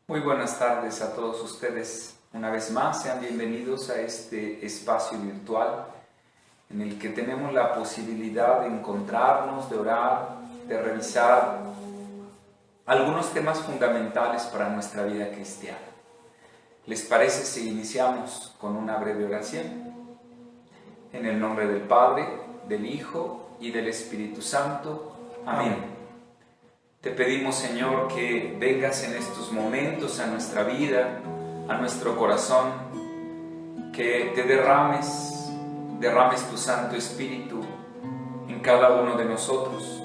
Muy buenas tardes a todos ustedes. Una vez más, sean bienvenidos a este espacio virtual en el que tenemos la posibilidad de encontrarnos, de orar, de revisar algunos temas fundamentales para nuestra vida cristiana. ¿Les parece si iniciamos con una breve oración? En el nombre del Padre, del Hijo y del Espíritu Santo. Amén. Te pedimos, Señor, que vengas en estos momentos a nuestra vida, a nuestro corazón, que te derrames tu Santo Espíritu en cada uno de nosotros.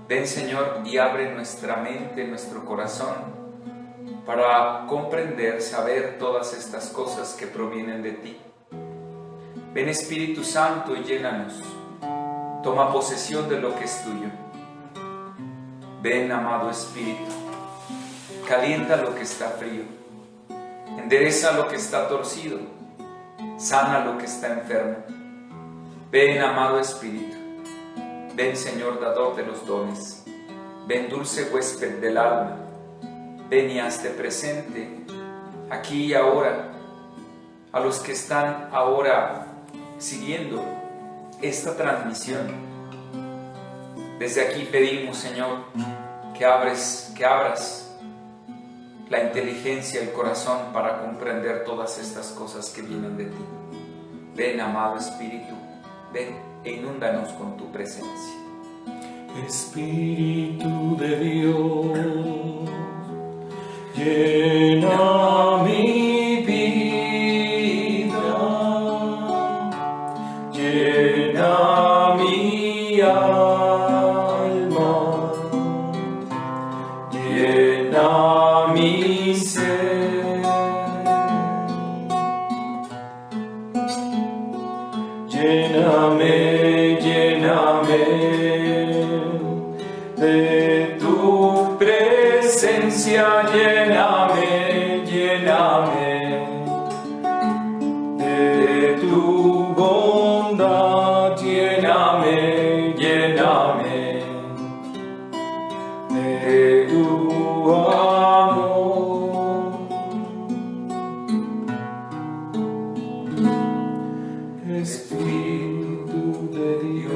Ven, Señor, y abre nuestra mente, nuestro corazón, para comprender, saber todas estas cosas que provienen de ti. Ven, Espíritu Santo, y llénanos. Toma posesión de lo que es tuyo. Ven, amado Espíritu, calienta lo que está frío, endereza lo que está torcido, sana lo que está enfermo. Ven, amado Espíritu, ven, Señor, dador de los dones, ven, dulce huésped del alma, ven y hazte presente, aquí y ahora, a los que están ahora siguiendo esta transmisión. Desde aquí pedimos, Señor, que abras la inteligencia, el corazón para comprender todas estas cosas que vienen de ti. Ven, amado Espíritu, ven e inúndanos con tu presencia. Espíritu de Dios, llena mi vida, llena mi alma. Llena mi ser, lléname, lléname de tu presencia, lléname, lléname de tu bondad, lléname, lléname de tu amor. Espíritu de Dios.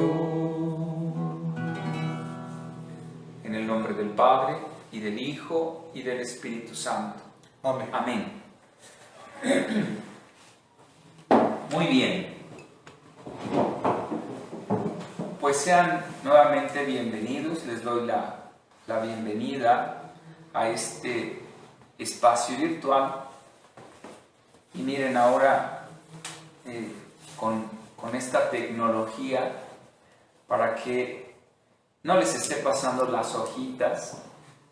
En el nombre del Padre, y del Hijo, y del Espíritu Santo. Amén. Amén. Muy bien. Pues sean nuevamente bienvenidos. Les doy la bienvenida a este espacio virtual. Y miren, ahora con esta tecnología, para que no les esté pasando las hojitas,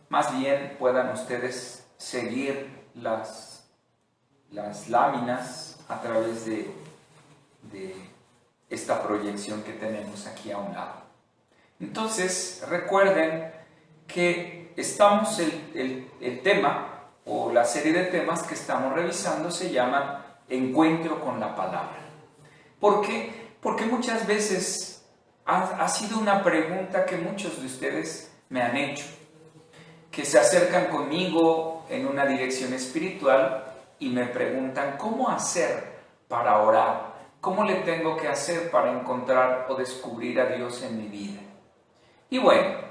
más bien puedan ustedes seguir las láminas a través de esta proyección que tenemos aquí a un lado. Entonces, recuerden que estamos, el tema o la serie de temas que estamos revisando se llaman Encuentro con la Palabra. ¿Por qué? Porque muchas veces ha sido una pregunta que muchos de ustedes me han hecho, que se acercan conmigo en una dirección espiritual y me preguntan ¿cómo hacer para orar? ¿Cómo le tengo que hacer para encontrar o descubrir a Dios en mi vida? Y bueno,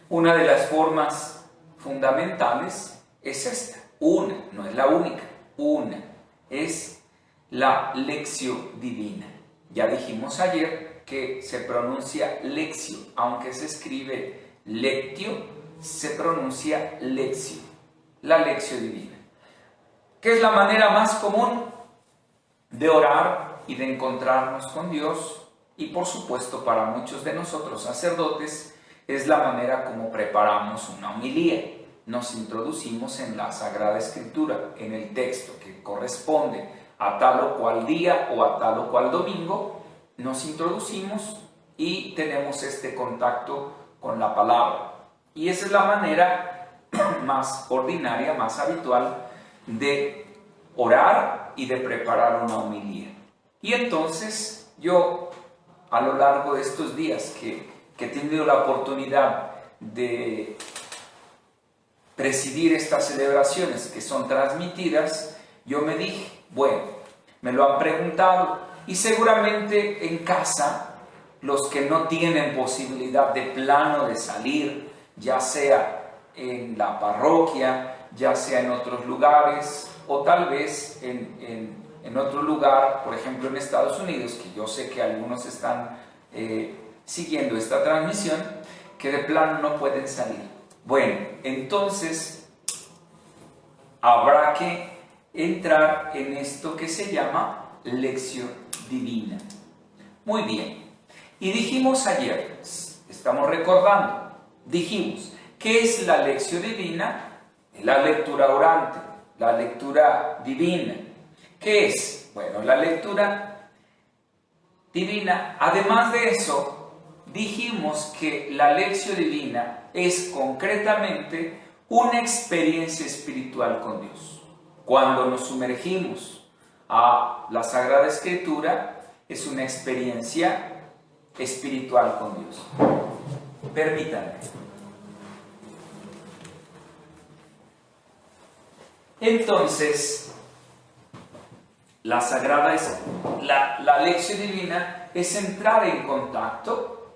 una de las formas fundamentales es esta. Una, no es la única, una es la lección divina. Ya dijimos ayer que se pronuncia lectio, aunque se escribe lectio, se pronuncia lectio, la lección divina, que es la manera más común de orar y de encontrarnos con Dios, y por supuesto para muchos de nosotros sacerdotes es la manera como preparamos una homilía. Nos introducimos en la Sagrada Escritura, en el texto que corresponde a tal o cual día o a tal o cual domingo, nos introducimos y tenemos este contacto con la palabra. Y esa es la manera más ordinaria, más habitual de orar y de preparar una homilía. Y entonces yo, a lo largo de estos días que he tenido la oportunidad de presidir estas celebraciones que son transmitidas, yo me dije, bueno, me lo han preguntado y seguramente en casa, los que no tienen posibilidad de plano de salir, ya sea en la parroquia, ya sea en otros lugares o tal vez en otro lugar, por ejemplo en Estados Unidos, que yo sé que algunos están siguiendo esta transmisión, que de plano no pueden salir. Bueno, entonces habrá que entrar en esto que se llama lección divina. Muy bien. Y dijimos ayer, estamos recordando, dijimos, ¿qué es la lección divina? La lectura orante, la lectura divina. ¿Qué es? Bueno, la lectura divina, además de eso, dijimos que la lección divina es concretamente una experiencia espiritual con Dios. Cuando nos sumergimos a la Sagrada Escritura, es una experiencia espiritual con Dios. Permítanme. Entonces, la lección divina es entrar en contacto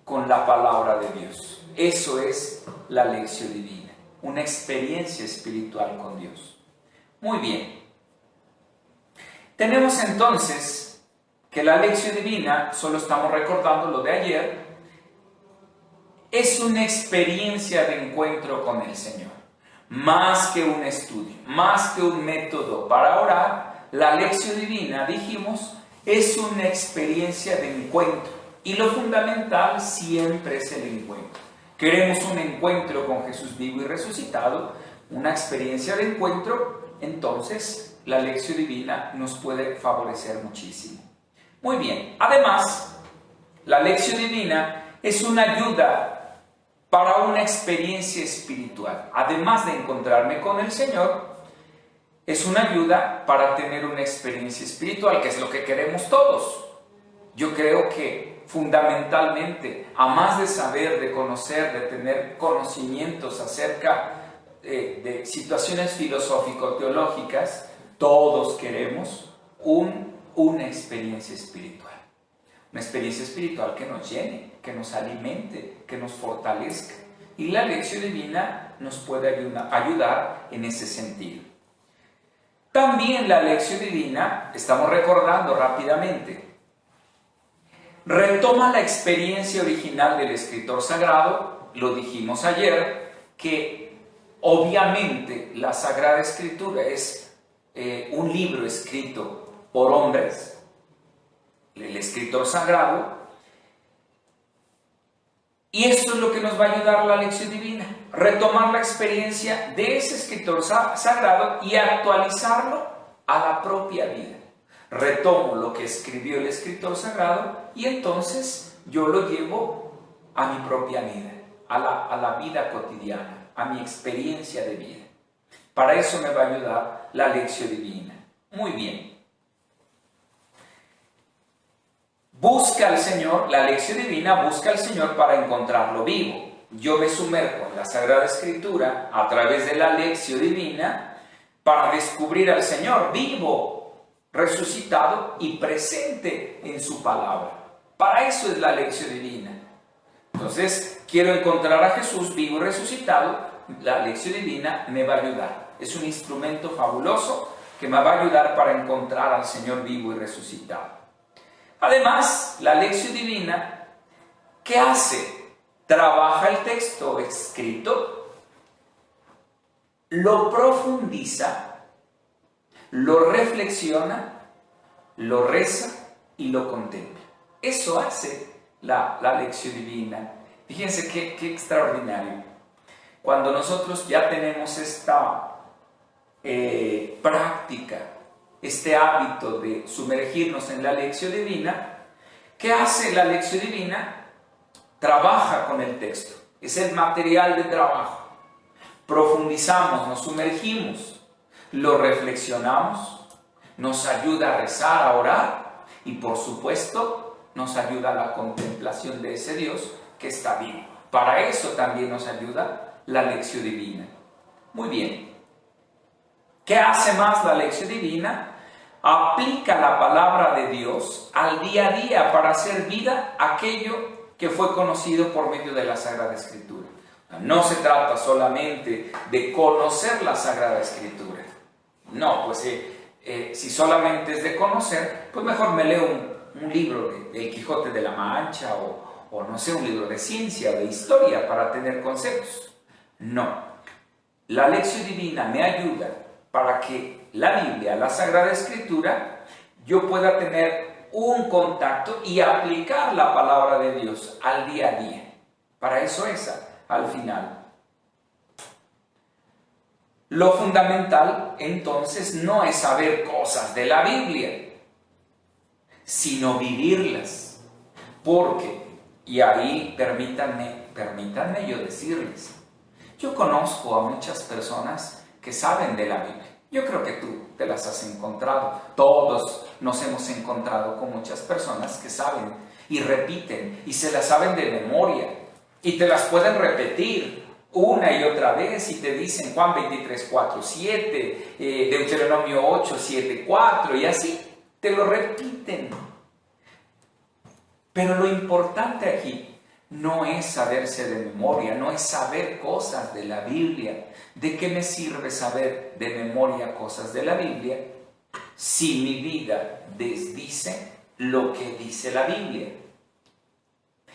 con la palabra de Dios. Eso es la lección divina, una experiencia espiritual con Dios. Muy bien. Tenemos entonces que la lección divina, solo estamos recordando lo de ayer, es una experiencia de encuentro con el Señor. Más que un estudio, más que un método para orar, la lección divina, dijimos, es una experiencia de encuentro. Y lo fundamental siempre es el encuentro. Queremos un encuentro con Jesús vivo y resucitado, una experiencia de encuentro, entonces la lección divina nos puede favorecer muchísimo. Muy bien, además, la lección divina es una ayuda para una experiencia espiritual. Además de encontrarme con el Señor, es una ayuda para tener una experiencia espiritual, que es lo que queremos todos. Yo creo que fundamentalmente, a más de saber, de conocer, de tener conocimientos acerca de situaciones filosófico-teológicas, todos queremos una experiencia espiritual. Una experiencia espiritual que nos llene, que nos alimente, que nos fortalezca. Y la lección divina nos puede ayudar en ese sentido. También la lección divina, estamos recordando rápidamente, retoma la experiencia original del escritor sagrado. Lo dijimos ayer, que obviamente la Sagrada Escritura es un libro escrito por hombres, el escritor sagrado, y esto es lo que nos va a ayudar la lección divina, retomar la experiencia de ese escritor sagrado y actualizarlo a la propia vida. Retomo lo que escribió el escritor sagrado y entonces yo lo llevo a mi propia vida, a la vida cotidiana, a mi experiencia de vida. Para eso me va a ayudar la lección divina. Muy bien. Busca al Señor, la lección divina busca al Señor para encontrarlo vivo. Yo me sumerjo en la Sagrada Escritura a través de la lección divina para descubrir al Señor vivo, resucitado y presente en su palabra. Para eso es la lección divina. Entonces, quiero encontrar a Jesús vivo y resucitado, la lección divina me va a ayudar. Es un instrumento fabuloso que me va a ayudar para encontrar al Señor vivo y resucitado. Además, la lección divina, ¿qué hace? Trabaja el texto escrito, lo profundiza, lo reflexiona, lo reza y lo contempla. Eso hace la lección divina. Fíjense qué extraordinario. Cuando nosotros ya tenemos esta práctica, este hábito de sumergirnos en la lección divina, ¿qué hace la lección divina? Trabaja con el texto, es el material de trabajo. Profundizamos, nos sumergimos, lo reflexionamos, nos ayuda a rezar, a orar y por supuesto nos ayuda a la contemplación de ese Dios que está vivo. Para eso también nos ayuda la lección divina. Muy bien. ¿Qué hace más la lección divina? Aplica la palabra de Dios al día a día para hacer vida aquello que fue conocido por medio de la Sagrada Escritura. No se trata solamente de conocer la Sagrada Escritura. No, pues si solamente es de conocer, pues mejor me leo un libro de El Quijote de la Mancha o no sé, un libro de ciencia o de historia para tener conceptos. No, la lección divina me ayuda para que la Biblia, la Sagrada Escritura, yo pueda tener un contacto y aplicar la palabra de Dios al día a día. Para eso es al final. Lo fundamental, entonces, no es saber cosas de la Biblia, sino vivirlas. Porque, y ahí permítanme yo decirles, yo conozco a muchas personas que saben de la Biblia. Yo creo que tú te las has encontrado. Todos nos hemos encontrado con muchas personas que saben y repiten y se las saben de memoria y te las pueden repetir una y otra vez y te dicen Juan 23, 4, 7, Deuteronomio 8, 7, 4 y así, te lo repiten. Pero lo importante aquí no es saberse de memoria, no es saber cosas de la Biblia. ¿De qué me sirve saber de memoria cosas de la Biblia si mi vida desdice lo que dice la Biblia?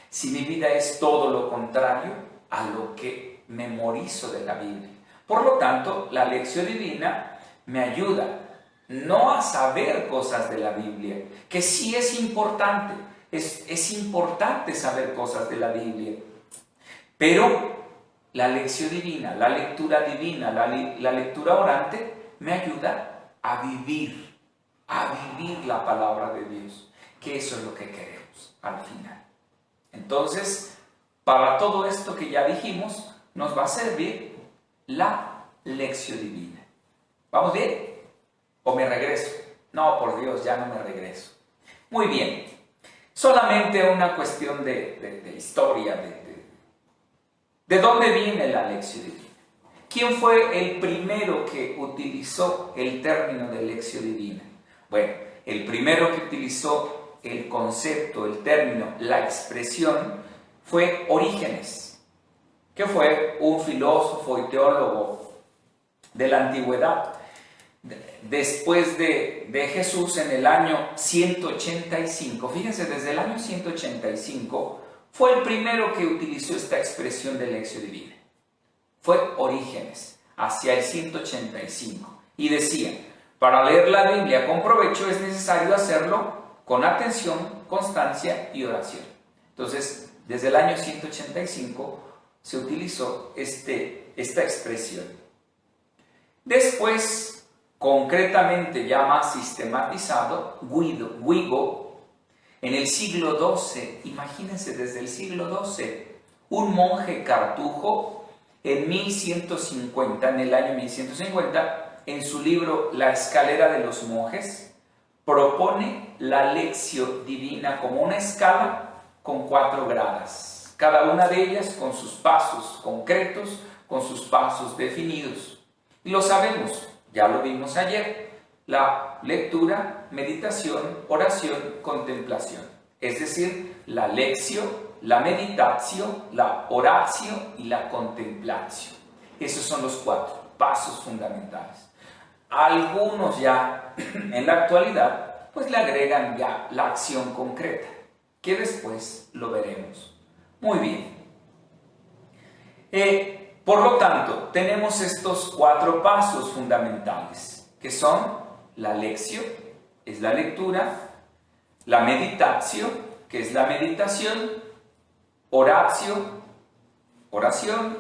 Si mi vida es todo lo contrario a lo que memorizo de la Biblia. Por lo tanto, la lección divina me ayuda no a saber cosas de la Biblia, que sí es importante. Es importante saber cosas de la Biblia, pero la lección divina, la lectura divina, la lectura orante me ayuda a vivir la palabra de Dios, que eso es lo que queremos al final. Entonces, para todo esto que ya dijimos, nos va a servir la lección divina. ¿Vamos bien? ¿O me regreso? No, por Dios, ya no me regreso. Muy bien. Solamente una cuestión de historia, de dónde viene la lección divina. ¿Quién fue el primero que utilizó el término de lección divina? Bueno, el primero que utilizó el concepto, el término, la expresión, fue Orígenes, que fue un filósofo y teólogo de la antigüedad. Después de Jesús, en el año 185, fíjense, desde el año 185 fue el primero que utilizó esta expresión de lección divina. Fue Orígenes, hacia el 185, y decía: para leer la Biblia con provecho es necesario hacerlo con atención, constancia y oración. Entonces, desde el año 185 se utilizó esta expresión. Después, concretamente ya más sistematizado, Guigo, en el siglo XII, imagínense, desde el siglo XII, un monje cartujo, en el año 1150, en su libro La escalera de los monjes, propone la lección divina como una escala con 4 gradas, cada una de ellas con sus pasos concretos, con sus pasos definidos. Y lo sabemos, ya lo vimos ayer: la lectura, meditación, oración, contemplación. Es decir, la lección, la meditatio, la oratio y la contemplación. Esos son los 4 pasos fundamentales. Algunos ya en la actualidad pues le agregan ya la acción concreta, que después lo veremos. Muy bien. Por lo tanto, tenemos estos 4 pasos fundamentales, que son la lección, es la lectura, la meditatio, que es la meditación, oratio, oración,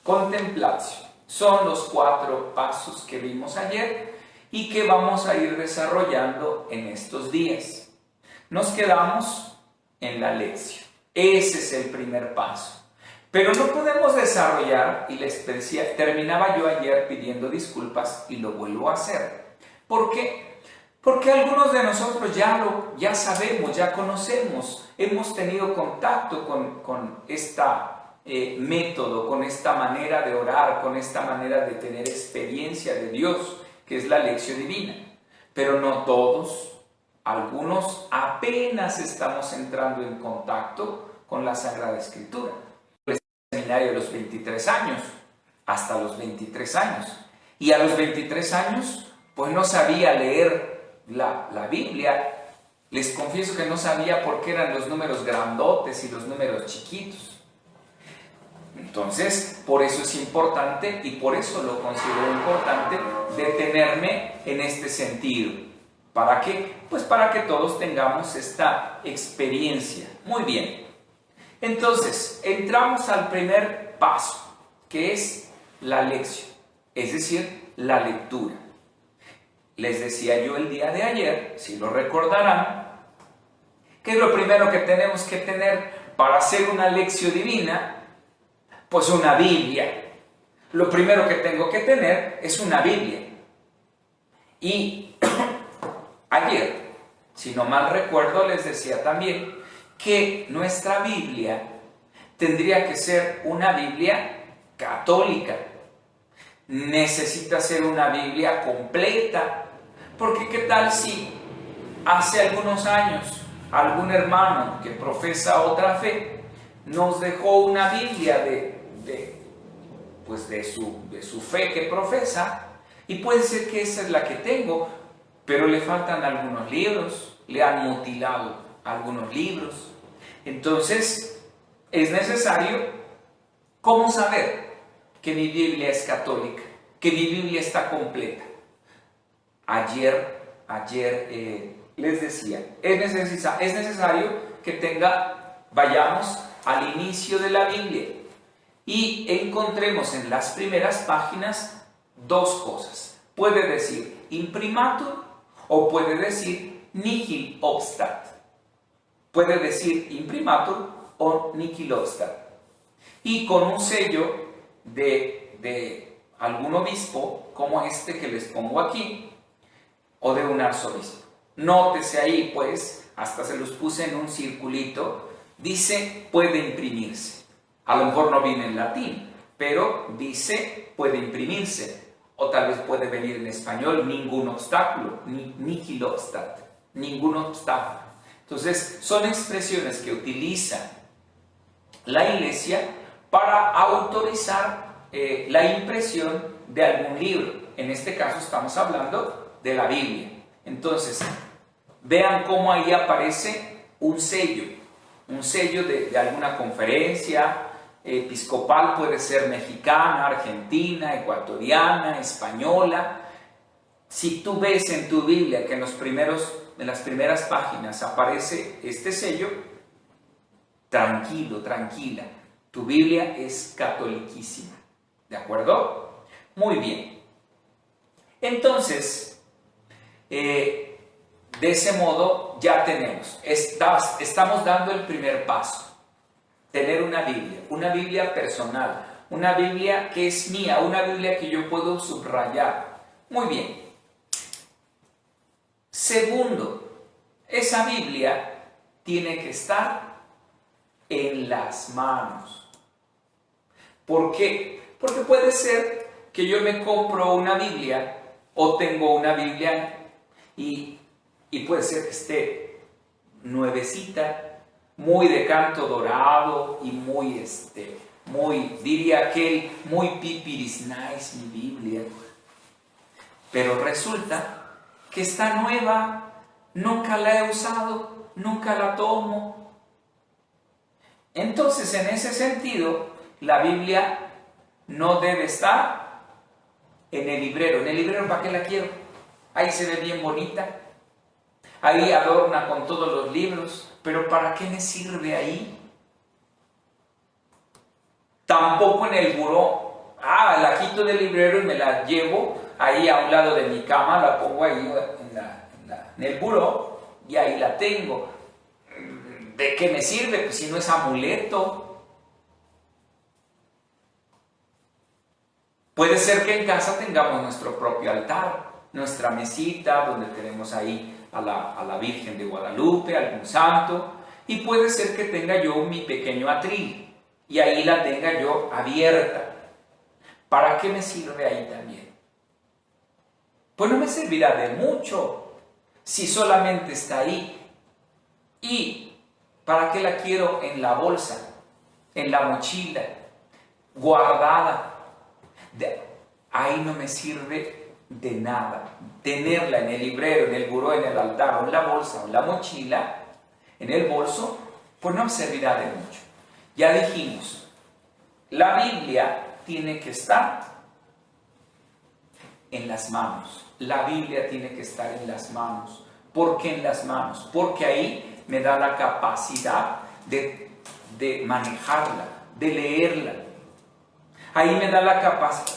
contemplatio. Son los 4 pasos que vimos ayer y que vamos a ir desarrollando en estos días. Nos quedamos en la lección. Ese es el primer paso. Pero no podemos desarrollar, y les decía, terminaba yo ayer pidiendo disculpas y lo vuelvo a hacer. ¿Por qué? Porque algunos de nosotros ya sabemos, ya conocemos, hemos tenido contacto con esta método, con esta manera de orar, con esta manera de tener experiencia de Dios, que es la lección divina. Pero no todos, algunos apenas estamos entrando en contacto con la Sagrada Escritura. El seminario de los 23 años, hasta los 23 años. Y a los 23 años, pues no sabía leer la Biblia. Les confieso que no sabía por qué eran los números grandotes y los números chiquitos. Entonces, por eso es importante y por eso lo considero importante detenerme en este sentido. ¿Para qué? Pues para que todos tengamos esta experiencia. Muy bien. Entonces, entramos al primer paso, que es la lección, es decir, la lectura. Les decía yo el día de ayer, si lo recordarán, que lo primero que tenemos que tener para hacer una lección divina, pues una Biblia. Lo primero que tengo que tener es una Biblia. Y ayer, si no mal recuerdo, les decía también que nuestra Biblia tendría que ser una Biblia católica. Necesita ser una Biblia completa. Porque ¿qué tal si hace algunos años algún hermano que profesa otra fe nos dejó una Biblia de su fe que profesa, y puede ser que esa es la que tengo, pero le faltan algunos libros, le han mutilado algunos libros? Entonces es necesario, ¿cómo saber que mi Biblia es católica, que mi Biblia está completa? Ayer les decía, es necesario que vayamos al inicio de la Biblia y encontremos en las primeras páginas dos cosas. Puede decir imprimatur o puede decir nihil obstat. Puede decir imprimatur o nihil obstat. Y con un sello de algún obispo, como este que les pongo aquí, o de un arzobispo. Nótese ahí, pues, hasta se los puse en un circulito, dice puede imprimirse. A lo mejor no viene en latín, pero dice puede imprimirse. O tal vez puede venir en español ningún obstáculo, nihil obstat, ningún obstáculo. Entonces, son expresiones que utiliza la Iglesia para autorizar la impresión de algún libro. En este caso estamos hablando de la Biblia. Entonces, vean cómo ahí aparece un sello de alguna conferencia episcopal, puede ser mexicana, argentina, ecuatoriana, española. Si tú ves en tu Biblia que en las primeras páginas aparece este sello, tranquilo, tranquila, tu Biblia es catoliquísima. ¿De acuerdo? Muy bien. Entonces, de ese modo ya estamos dando el primer paso. Tener una Biblia personal, una Biblia que es mía, una Biblia que yo puedo subrayar. Muy bien. Segundo, esa Biblia tiene que estar en las manos. ¿Por qué? Porque puede ser que yo me compro una Biblia o tengo una Biblia y puede ser que esté nuevecita, muy de canto dorado y muy diría aquel, muy pipiris nice mi Biblia. Pero resulta que está nueva, nunca la he usado, nunca la tomo. Entonces, en ese sentido, la Biblia no debe estar en el librero. En el librero, ¿para qué la quiero? Ahí se ve bien bonita, ahí adorna con todos los libros, pero ¿para qué me sirve ahí? Tampoco en el buró. La quito del librero y me la llevo ahí a un lado de mi cama, la pongo ahí en el buró y ahí la tengo. ¿De qué me sirve? Pues si no es amuleto. Puede ser que en casa tengamos nuestro propio altar, nuestra mesita donde tenemos ahí a la Virgen de Guadalupe, algún santo, y puede ser que tenga yo mi pequeño atril, y ahí la tenga yo abierta. ¿Para qué me sirve ahí también? Pues no me servirá de mucho si solamente está ahí. ¿Y para qué la quiero en la bolsa, en la mochila, guardada? Ahí no me sirve de nada. Tenerla en el librero, en el buró, en el altar, o en la bolsa, o en la mochila, en el bolso, pues no me servirá de mucho. Ya dijimos, la Biblia tiene que estar en las manos. La Biblia tiene que estar en las manos. ¿Por qué en las manos? Porque ahí me da la capacidad de manejarla, de leerla. Ahí me da la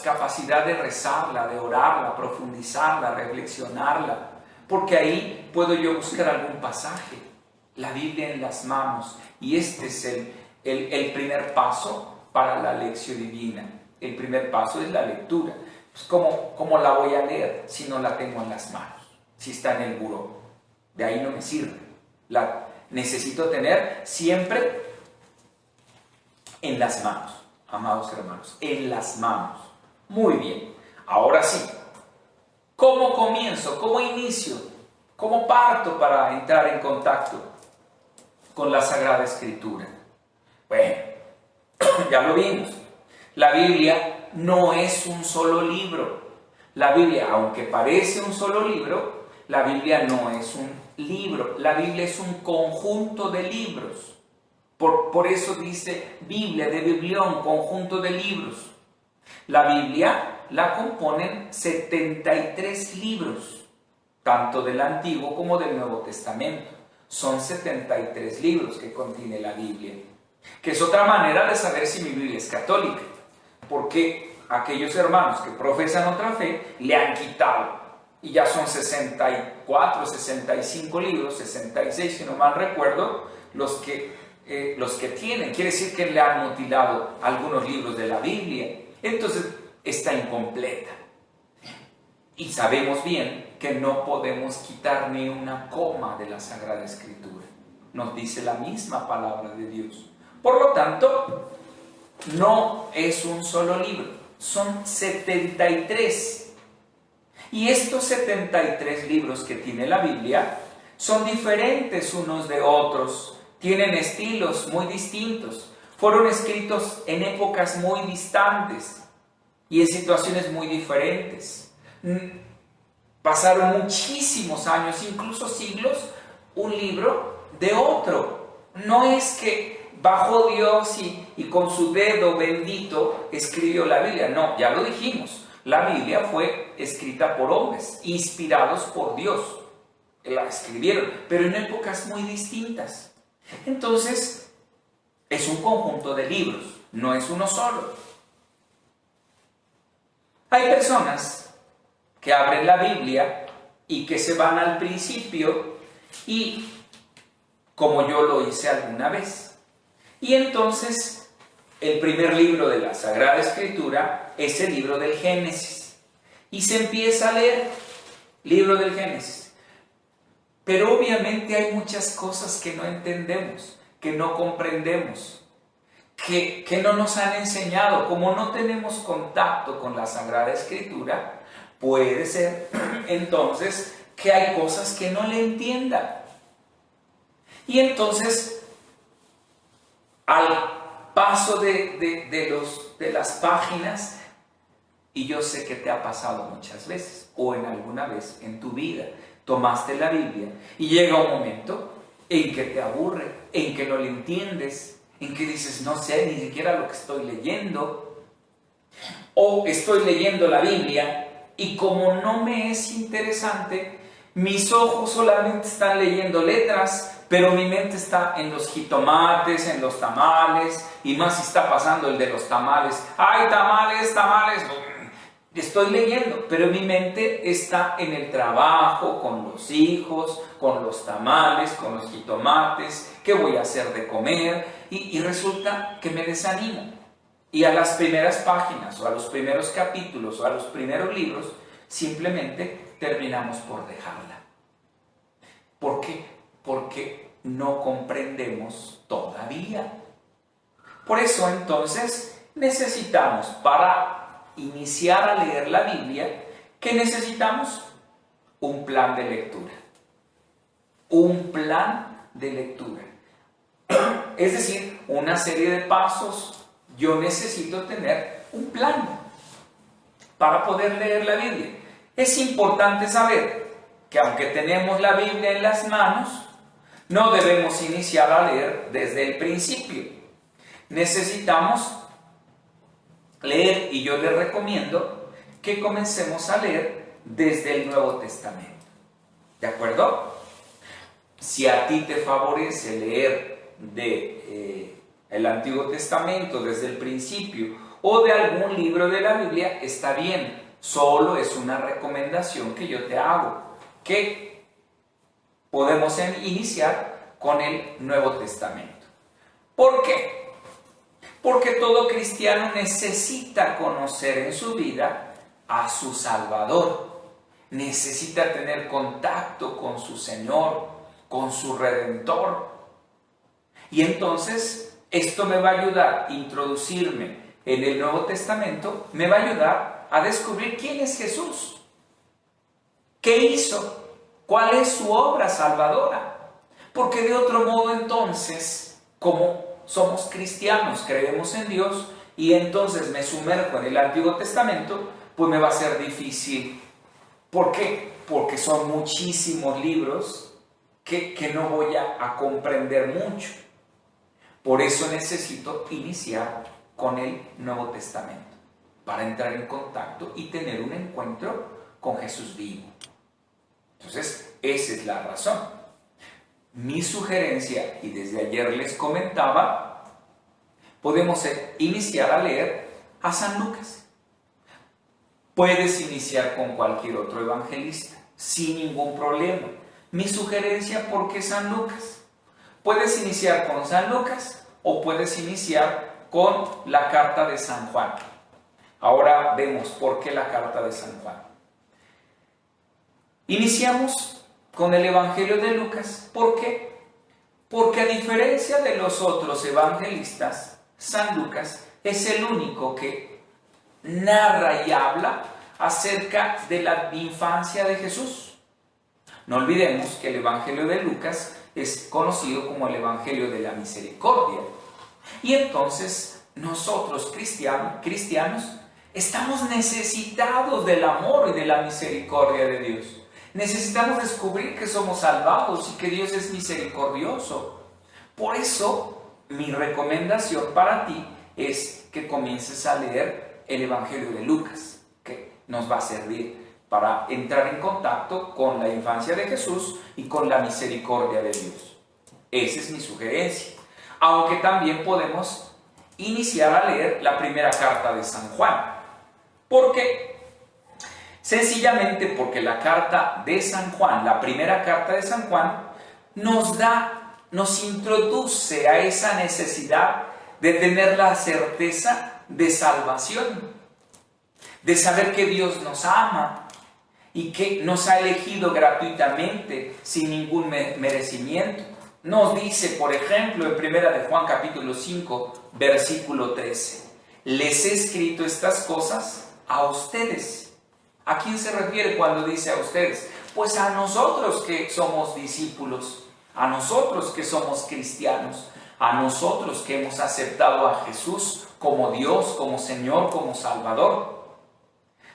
capacidad de rezarla, de orarla, profundizarla, reflexionarla. Porque ahí puedo yo buscar algún pasaje. La Biblia en las manos. Y este es el primer paso para la lección divina. El primer paso es la lectura. Pues ¿cómo la voy a leer si no la tengo en las manos? Si está en el buró. De ahí no me sirve. La necesito tener siempre en las manos, amados hermanos, en las manos. Muy bien. Ahora sí, ¿cómo comienzo? ¿Cómo inicio? ¿Cómo parto para entrar en contacto con la Sagrada Escritura? Bueno, ya lo vimos. La Biblia no es un solo libro. La Biblia, aunque parece un solo libro, la Biblia no es un libro. La Biblia es un conjunto de libros. Por eso dice Biblia, de biblión, conjunto de libros. La Biblia la componen 73 libros, tanto del Antiguo como del Nuevo Testamento. Son 73 libros que contiene la Biblia, que es otra manera de saber si mi Biblia es católica, porque aquellos hermanos que profesan otra fe le han quitado, y ya son 64, 65 libros, 66 si no mal recuerdo, los que tienen. Quiere decir que le han mutilado algunos libros de la Biblia, entonces está incompleta. Y sabemos bien que no podemos quitar ni una coma de la Sagrada Escritura. Nos dice la misma palabra de Dios. Por lo tanto, no es un solo libro, son 73. Y estos 73 libros que tiene la Biblia son diferentes unos de otros, tienen estilos muy distintos, fueron escritos en épocas muy distantes y en situaciones muy diferentes. Pasaron muchísimos años, incluso siglos, un libro de otro. No es que bajó Dios y con su dedo bendito escribió la Biblia. No, ya lo dijimos. La Biblia fue escrita por hombres, inspirados por Dios. La escribieron, pero en épocas muy distintas. Entonces, es un conjunto de libros, no es uno solo. Hay personas que abren la Biblia y que se van al principio y, como yo lo hice alguna vez, y entonces el primer libro de la Sagrada Escritura es el libro del Génesis. Y se empieza a leer libro del Génesis. Pero obviamente hay muchas cosas que no entendemos, que no comprendemos, que no nos han enseñado. Como no tenemos contacto con la Sagrada Escritura, puede ser entonces que hay cosas que no le entiendan. Y entonces, al paso de las páginas, y yo sé que te ha pasado muchas veces, o en alguna vez en tu vida, tomaste la Biblia y llega un momento en que te aburre, en que no le entiendes, en que dices, no sé ni siquiera lo que estoy leyendo, o estoy leyendo la Biblia y como no me es interesante, mis ojos solamente están leyendo letras, pero mi mente está en los jitomates, en los tamales, y más si está pasando el de los tamales. ¡Ay, tamales, tamales! Estoy leyendo, pero mi mente está en el trabajo, con los hijos, con los tamales, con los jitomates, qué voy a hacer de comer, y resulta que me desanimo. Y a las primeras páginas, o a los primeros capítulos, o a los primeros libros, simplemente terminamos por dejarla. ¿Por qué? Porque no comprendemos todavía. Por eso entonces necesitamos, para iniciar a leer la Biblia, ¿qué necesitamos? Un plan de lectura. Un plan de lectura. Es decir, una serie de pasos. Yo necesito tener un plan para poder leer la Biblia. Es importante saber que aunque tenemos la Biblia en las manos, no debemos iniciar a leer desde el principio. Necesitamos leer, y yo les recomiendo que comencemos a leer desde el Nuevo Testamento. ¿De acuerdo? Si a ti te favorece leer el Antiguo Testamento desde el principio o de algún libro de la Biblia, está bien. Solo es una recomendación que yo te hago, que podemos iniciar con el Nuevo Testamento. ¿Por qué? Porque todo cristiano necesita conocer en su vida a su Salvador. Necesita tener contacto con su Señor, con su Redentor. Y entonces esto me va a ayudar a introducirme en el Nuevo Testamento, me va a ayudar a descubrir quién es Jesús, qué hizo, cuál es su obra salvadora. Porque de otro modo entonces, como somos cristianos, creemos en Dios, y entonces me sumerjo en el Antiguo Testamento, pues me va a ser difícil. ¿Por qué? Porque son muchísimos libros que no voy a comprender mucho. Por eso necesito iniciar con el Nuevo Testamento, para entrar en contacto y tener un encuentro con Jesús vivo. Entonces, esa es la razón. Mi sugerencia, y desde ayer les comentaba, podemos iniciar a leer a San Lucas. Puedes iniciar con cualquier otro evangelista, sin ningún problema. Mi sugerencia, ¿por qué San Lucas? Puedes iniciar con San Lucas o puedes iniciar con la carta de San Juan. Ahora vemos por qué la carta de San Juan. Iniciamos con el Evangelio de Lucas. ¿Por qué? Porque a diferencia de los otros evangelistas, San Lucas es el único que narra y habla acerca de la infancia de Jesús. No olvidemos que el Evangelio de Lucas es conocido como el Evangelio de la Misericordia. Y entonces nosotros cristianos estamos necesitados del amor y de la misericordia de Dios. Necesitamos descubrir que somos salvados y que Dios es misericordioso. Por eso, mi recomendación para ti es que comiences a leer el Evangelio de Lucas, que nos va a servir para entrar en contacto con la infancia de Jesús y con la misericordia de Dios. Esa es mi sugerencia. Aunque también podemos iniciar a leer la primera carta de San Juan. ¿Por qué? Sencillamente porque la carta de San Juan, la primera carta de San Juan, nos introduce a esa necesidad de tener la certeza de salvación, de saber que Dios nos ama y que nos ha elegido gratuitamente, sin ningún merecimiento. Nos dice, por ejemplo, en 1 de Juan capítulo 5, versículo 13, les he escrito estas cosas a ustedes. ¿A quién se refiere cuando dice a ustedes? Pues a nosotros que somos discípulos, a nosotros que somos cristianos, a nosotros que hemos aceptado a Jesús como Dios, como Señor, como Salvador.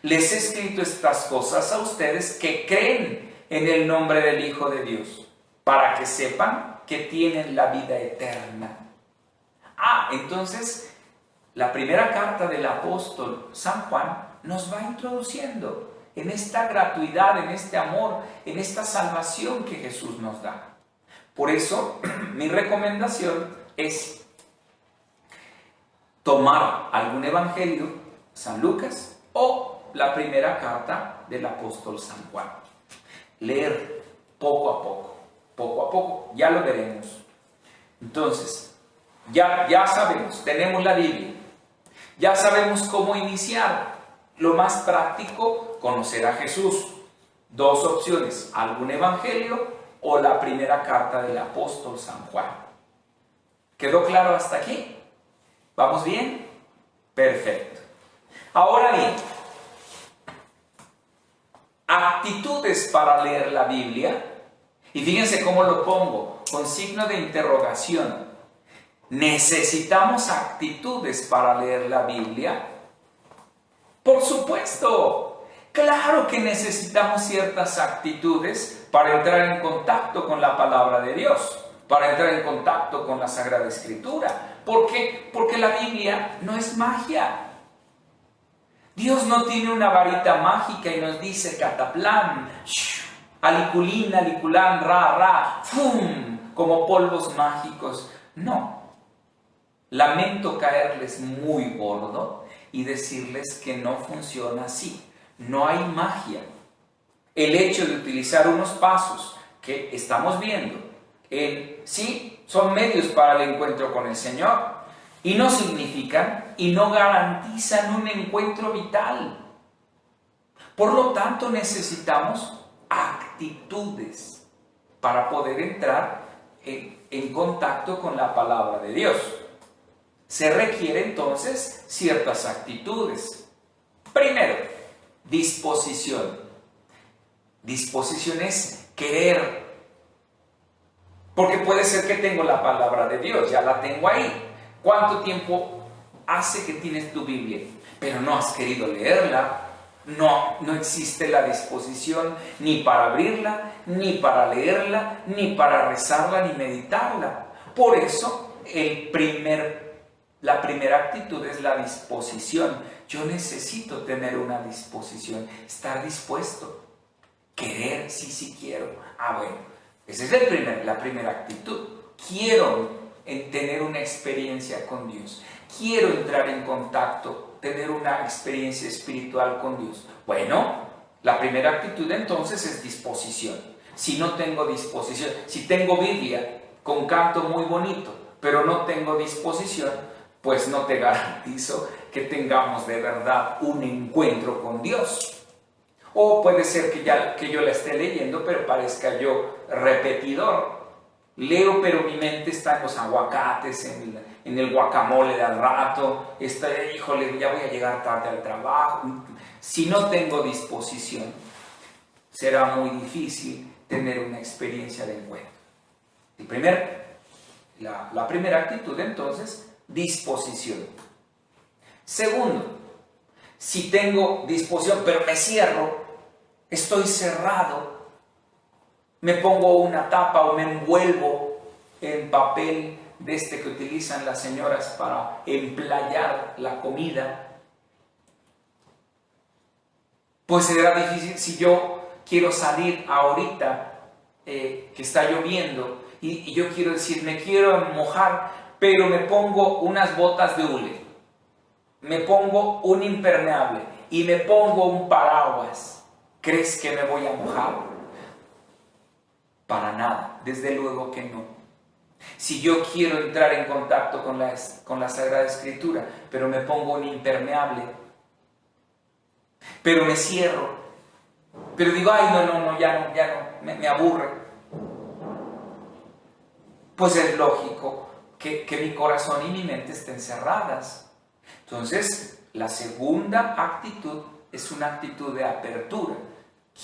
Les he escrito estas cosas a ustedes que creen en el nombre del Hijo de Dios, para que sepan que tienen la vida eterna. Entonces, la primera carta del apóstol San Juan nos va introduciendo en esta gratuidad, en este amor, en esta salvación que Jesús nos da. Por eso, mi recomendación es tomar algún evangelio, San Lucas, o la primera carta del apóstol San Juan. Leer poco a poco, ya lo veremos. Entonces, ya sabemos, tenemos la Biblia, ya sabemos cómo iniciar. Lo más práctico, conocer a Jesús. Dos opciones, algún evangelio o la primera carta del apóstol San Juan. ¿Quedó claro hasta aquí? ¿Vamos bien? Perfecto. Ahora bien, actitudes para leer la Biblia. Y fíjense cómo lo pongo, con signo de interrogación. ¿Necesitamos actitudes para leer la Biblia? Por supuesto, claro que necesitamos ciertas actitudes para entrar en contacto con la palabra de Dios, para entrar en contacto con la Sagrada Escritura. ¿Por qué? Porque la Biblia no es magia. Dios no tiene una varita mágica y nos dice cataplán, aliculín, aliculán, ra, ra, fum, como polvos mágicos. No. Lamento caerles muy gordo y decirles que no funciona así. No hay magia. El hecho de utilizar unos pasos que estamos viendo, sí, son medios para el encuentro con el Señor y no significan y no garantizan un encuentro vital. Por lo tanto, necesitamos actitudes para poder entrar en contacto con la palabra de Dios. Se requiere entonces ciertas actitudes. Primero, disposición. Disposición es querer. Porque puede ser que tengo la palabra de Dios, ya la tengo ahí. ¿Cuánto tiempo hace que tienes tu Biblia? Pero no has querido leerla. No existe la disposición ni para abrirla, ni para leerla, ni para rezarla, ni meditarla. Por eso, la primera actitud es la disposición. Yo necesito tener una disposición, estar dispuesto, querer, sí quiero. Bueno, esa es la primera actitud. Quiero tener una experiencia con Dios. Quiero entrar en contacto, tener una experiencia espiritual con Dios. Bueno, la primera actitud entonces es disposición. Si no tengo disposición, si tengo Biblia con canto muy bonito, pero no tengo disposición, pues no te garantizo que tengamos de verdad un encuentro con Dios. O puede ser que yo la esté leyendo, pero parezca yo repetidor. Leo, pero mi mente está en los aguacates, en el guacamole de al rato. Híjole, ya voy a llegar tarde al trabajo. Si no tengo disposición, será muy difícil tener una experiencia de encuentro. La primera actitud, entonces, disposición. Segundo, si tengo disposición, pero me cierro, estoy cerrado, me pongo una tapa o me envuelvo en papel de que utilizan las señoras para emplayar la comida, pues será difícil. Si yo quiero salir ahorita que está lloviendo y yo quiero decir, me quiero mojar, pero me pongo unas botas de hule, me pongo un impermeable y me pongo un paraguas, ¿crees que me voy a mojar? Para nada, desde luego que no. Si yo quiero entrar en contacto con la Sagrada Escritura, pero me pongo un impermeable, pero me cierro, pero digo, ya no, me aburre, pues es lógico que mi corazón y mi mente estén cerradas. Entonces, la segunda actitud es una actitud de apertura.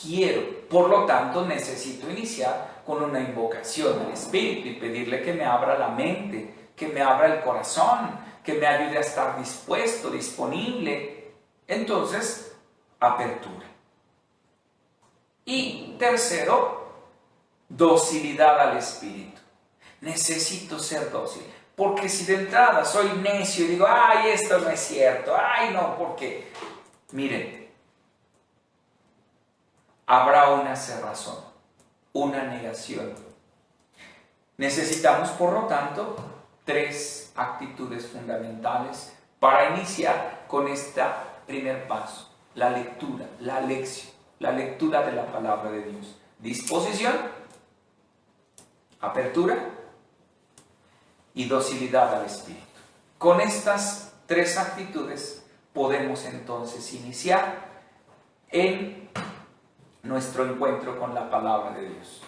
Quiero, por lo tanto, necesito iniciar con una invocación al Espíritu y pedirle que me abra la mente, que me abra el corazón, que me ayude a estar dispuesto, disponible. Entonces, apertura. Y tercero, docilidad al Espíritu. Necesito ser dócil. Porque si de entrada soy necio y digo, esto no es cierto, no, porque, miren, habrá una cerrazón, una negación. Necesitamos, por lo tanto, 3 actitudes fundamentales para iniciar con este primer paso, la lectura, la lección, la lectura de la palabra de Dios. Disposición, apertura y docilidad al Espíritu. Con estas 3 actitudes podemos entonces iniciar en nuestro encuentro con la palabra de Dios.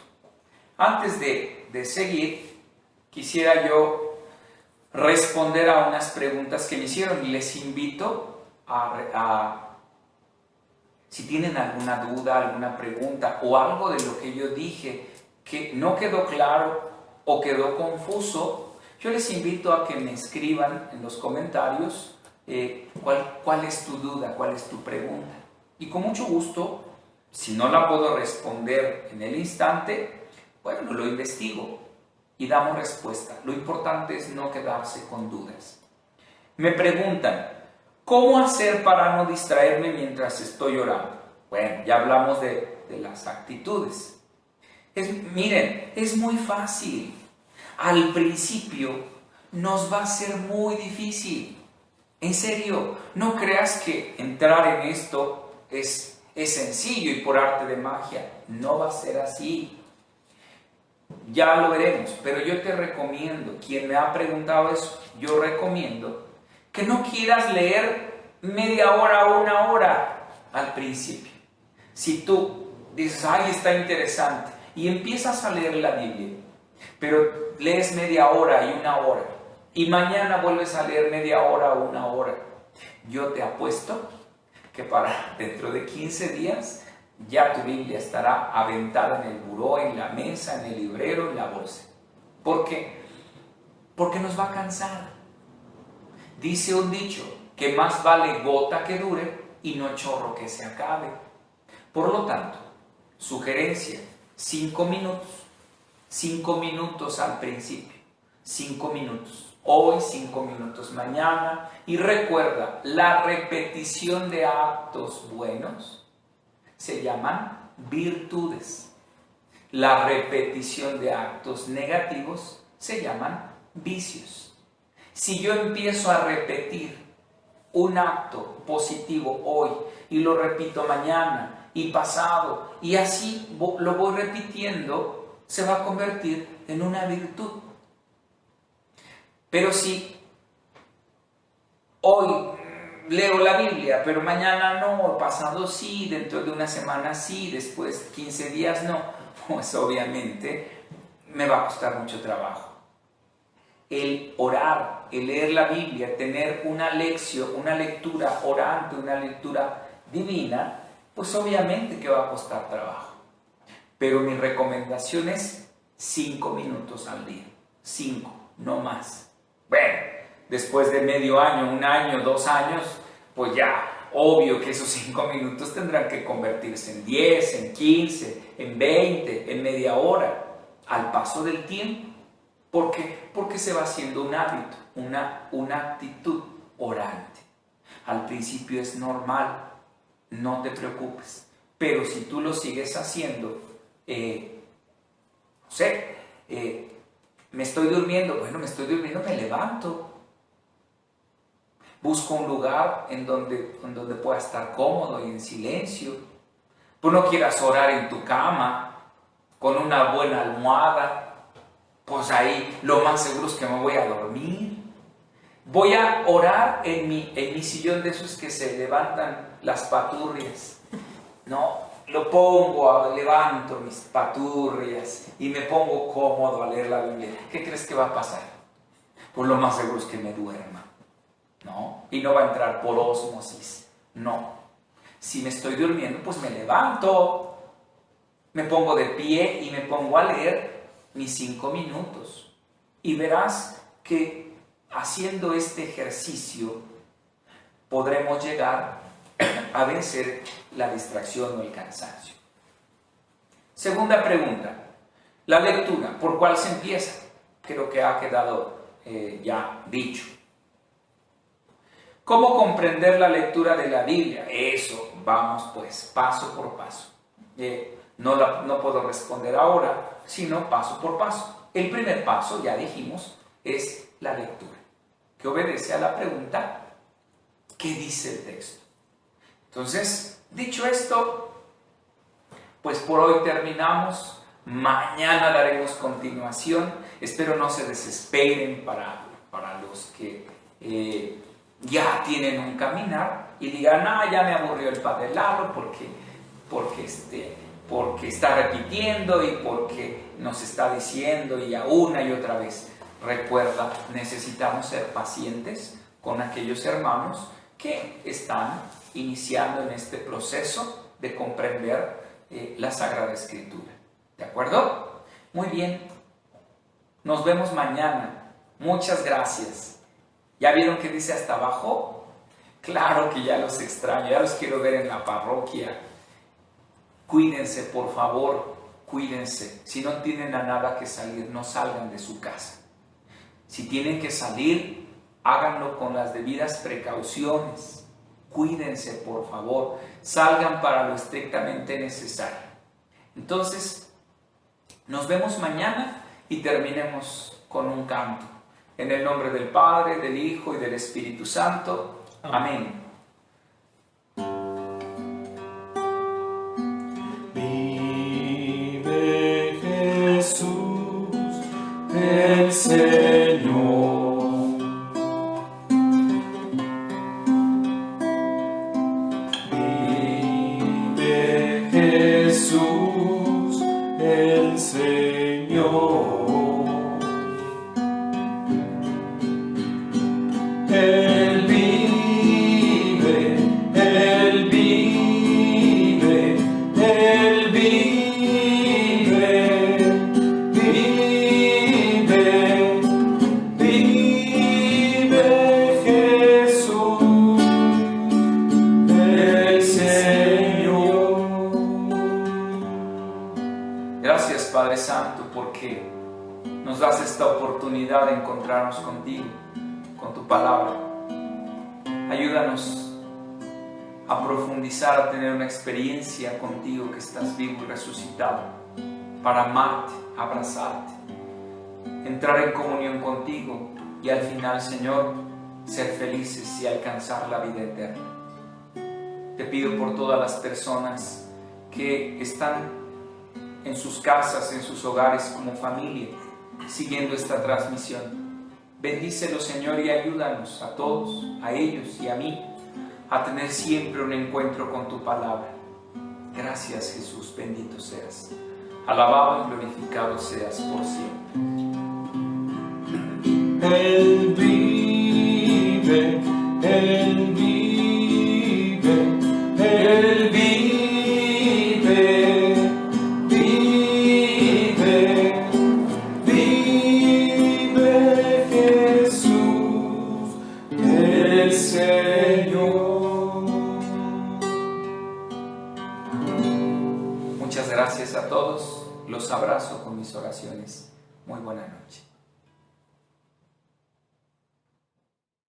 Antes de seguir, quisiera yo responder a unas preguntas que me hicieron y les invito si tienen alguna duda, alguna pregunta o algo de lo que yo dije que no quedó claro o quedó confuso, yo les invito a que me escriban en los comentarios cuál es tu duda, cuál es tu pregunta. Y con mucho gusto, si no la puedo responder en el instante, bueno, lo investigo y damos respuesta. Lo importante es no quedarse con dudas. Me preguntan, ¿cómo hacer para no distraerme mientras estoy orando? Bueno, ya hablamos de las actitudes. Miren, es muy fácil. Al principio nos va a ser muy difícil. En serio, no creas que entrar en esto es sencillo y por arte de magia. No va a ser así. Ya lo veremos, pero yo te recomiendo, quien me ha preguntado eso, yo recomiendo que no quieras leer media hora o una hora al principio. Si tú dices, ay, está interesante, y empiezas a leer la Biblia, pero lees media hora y una hora, y mañana vuelves a leer media hora o una hora, yo te apuesto que para dentro de 15 días ya tu Biblia estará aventada en el buró, en la mesa, en el librero, en la bolsa. ¿Por qué? Porque nos va a cansar. Dice un dicho, que más vale gota que dure y no chorro que se acabe. Por lo tanto, sugerencia, 5 minutos. 5 minutos al principio, 5 minutos. Hoy, 5 minutos mañana. Y recuerda, la repetición de actos buenos se llaman virtudes. La repetición de actos negativos se llaman vicios. Si yo empiezo a repetir un acto positivo hoy y lo repito mañana y pasado y así lo voy repitiendo, se va a convertir en una virtud. Pero si hoy leo la Biblia, pero mañana no, pasado sí, dentro de una semana sí, después 15 días no, pues obviamente me va a costar mucho trabajo. El orar, el leer la Biblia, tener una lección, una lectura orante, una lectura divina, pues obviamente que va a costar trabajo. Pero mi recomendación es 5 minutos al día, 5, no más. Bueno, después de medio año, 1 año, 2 años, pues ya, obvio que esos 5 minutos tendrán que convertirse en 10, en 15, en 20, en media hora, al paso del tiempo. ¿Por qué? Porque se va haciendo un hábito, una actitud orante. Al principio es normal, no te preocupes, pero si tú lo sigues haciendo, no sé, me estoy durmiendo, me levanto. Busco un lugar en donde pueda estar cómodo y en silencio. Tú no quieras orar en tu cama, con una buena almohada, pues ahí lo más seguro es que me voy a dormir. Voy a orar en mi sillón de esos que se levantan las paturrias. No, levanto mis paturrias y me pongo cómodo a leer la Biblia. ¿Qué crees que va a pasar? Pues lo más seguro es que me duerma, ¿no? Y no va a entrar por ósmosis, no. Si me estoy durmiendo, pues me levanto, me pongo de pie y me pongo a leer mis 5 minutos. Y verás que haciendo este ejercicio podremos llegar a vencer la distracción o el cansancio. Segunda pregunta, la lectura, ¿por cuál se empieza? Creo que ha quedado ya dicho. ¿Cómo comprender la lectura de la Biblia? Eso, vamos pues, paso por paso. No puedo responder ahora, sino paso por paso. El primer paso, ya dijimos, es la lectura, que obedece a la pregunta, ¿qué dice el texto? Entonces, dicho esto, pues por hoy terminamos. Mañana daremos continuación. Espero no se desesperen para los que ya tienen un caminar y digan, ya me aburrió el Padre Lalo porque está repitiendo y porque nos está diciendo y a una y otra vez. Recuerda, necesitamos ser pacientes con aquellos hermanos que están iniciando en este proceso de comprender la Sagrada Escritura. ¿De acuerdo? Muy bien. Nos vemos mañana. Muchas gracias. ¿Ya vieron que dice hasta abajo? Claro que ya los extraño, ya los quiero ver en la parroquia. Cuídense, por favor, cuídense. Si no tienen a nada que salir, no salgan de su casa. Si tienen que salir, háganlo con las debidas precauciones. Cuídense, por favor. Salgan para lo estrictamente necesario. Entonces, nos vemos mañana y terminemos con un canto. En el nombre del Padre, del Hijo y del Espíritu Santo. Amén. Vive Jesús, el Señor. Vive Jesús, el Señor. Él vive, Él vive, Él vive, vive, vive Jesús, el Señor. Gracias, Padre Santo, porque nos das esta oportunidad de encontrarnos contigo, con tu palabra. Ayúdanos a profundizar, a tener una experiencia contigo que estás vivo y resucitado, para amarte, abrazarte, entrar en comunión contigo y al final, Señor, ser felices y alcanzar la vida eterna. Te pido por todas las personas que están en sus casas, en sus hogares como familia, siguiendo esta transmisión. Bendícelos, Señor, y ayúdanos a todos, a ellos y a mí, a tener siempre un encuentro con tu palabra. Gracias, Jesús, bendito seas. Alabado y glorificado seas por siempre. Él vive, Él vive, Él vive, vive, vive Jesús, el Señor. Muchas gracias a todos. Los abrazo con mis oraciones. Muy buena noche.